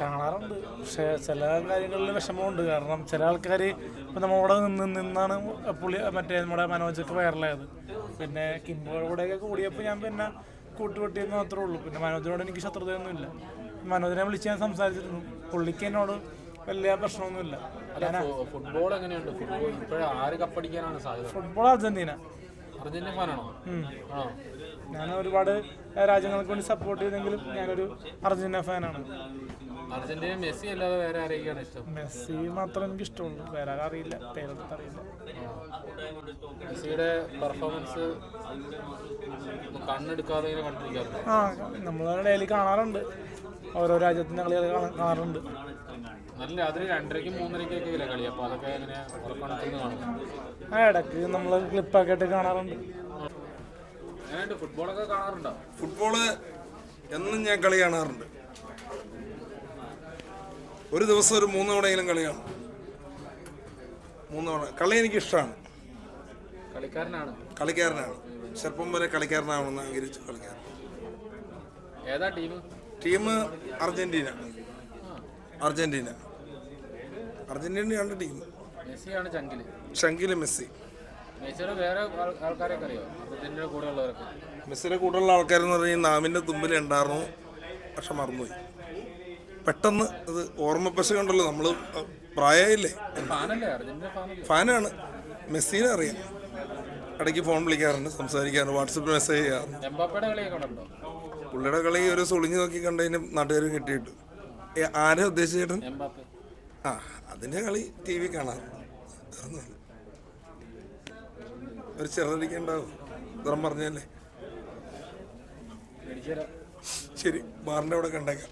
കാണാറുണ്ട്. പക്ഷെ ചില കാര്യങ്ങളിൽ വിഷമമുണ്ട്. കാരണം ചില ആൾക്കാർ ഇപ്പം നമ്മളോട് നിന്നാണ് മറ്റേ നമ്മുടെ മനോജൊക്കെ വൈറലായത്. പിന്നെ കിംബോടെയൊക്കെ കൂടിയപ്പോൾ ഞാൻ പിന്നെ കൂട്ടുകെട്ടിയെന്ന് മാത്രമേ ഉള്ളൂ. പിന്നെ മനോജിനോട് എനിക്ക് ശത്രുതയൊന്നുമില്ല. മനോജിനെ വിളിച്ച് ഞാൻ സംസാരിച്ചിരുന്നു. പുള്ളിക്ക് എന്നോട് വലിയ പ്രശ്നമൊന്നുമില്ല. ഫുട്ബോൾ എങ്ങനെയുണ്ട്? ഫുട്ബോൾ അർജന്റീന ഫാനാണോ? ഞാൻ ഒരുപാട് രാജ്യങ്ങൾക്ക് വേണ്ടി സപ്പോർട്ട് ചെയ്തെങ്കിലും ഞാനൊരു അർജന്റീന ഫാനാണ്. അർജന്റീന മെസ്സി അല്ലാതെ വേറെ ആരെയൊക്കെയാണ് ഇഷ്ടം? മെസ്സി മാത്രമേ എനിക്ക് ഇഷ്ടമുള്ളൂ. വേറെ അറിയില്ല, പേരൊന്നും അറിയില്ല. മെസ്സിയുടെ പെർഫോമൻസ് കണ്ണെടുക്കാതെ കണ്ടിരിക്കാറുണ്ട്. നമ്മൾ ഡെയിലി കാണാറുണ്ട്. ഓരോ രാജ്യത്തിൻ്റെ കളികൾ കാണാറുണ്ട്. നല്ല രാത്രി 2:30 3:30 കളി. അപ്പോൾ അതൊക്കെ എങ്ങനെ ഉറക്കണത്തിന് കാണും? ഇടയ്ക്ക് നമ്മൾ ക്ലിപ്പൊക്കെ ആയിട്ട് കാണാറുണ്ട്. ഫുട്ബോളൊക്കെ കാണാറുണ്ടോ? ഫുട്ബോള് എന്നും ഞാൻ കളി കാണാറുണ്ട്. ഒരു ദിവസം ഒരു 3 തവണയെങ്കിലും കളി കാണും. 3 തവണ കളി എനിക്കിഷ്ടമാണ്. കളിക്കാരനാണ്. ചെറുപ്പം വരെ കളിക്കാരനാണെന്ന് ആഗ്രഹിച്ചു കളിക്കാരൻ. ഏതാ ടീം? അർജന്റീനയാണ് ടീം. ചങ്കില് മെസ്സി. മെസ്സിയുടെ കൂടെയുള്ള ആൾക്കാരെന്ന് പറഞ്ഞാൽ നാവിൻ്റെ തുമ്പിൽ ഉണ്ടായിരുന്നു, പക്ഷെ മറന്നുപോയി. പെട്ടെന്ന് ഇത് ഓർമ്മപ്പശ കണ്ടല്ലോ. നമ്മൾ പ്രായമായില്ലേ, ഫാനാണ്. മെസ്സിനെ അറിയാം. ഇടയ്ക്ക് ഫോൺ വിളിക്കാറുണ്ട്, സംസാരിക്കാറുണ്ട്, വാട്സപ്പിൽ മെസ്സേജ് ചെയ്യാറുണ്ട്. പുള്ളിയുടെ കളി ഒരു സുളിഞ്ഞ് നോക്കി കണ്ടതിന് നാട്ടുകാർ കിട്ടിയിട്ട്. ആരെ ഉദ്ദേശിച്ചേട്ടൻ? അതിൻ്റെ കളി TV കാണാറുണ്ട്. ഒരു ചെറുതടിക്കുണ്ടാവും. ഇത്രയും പറഞ്ഞല്ലേ. ശരി, ബാറിൻ്റെ അവിടെ കണ്ടേക്കാം.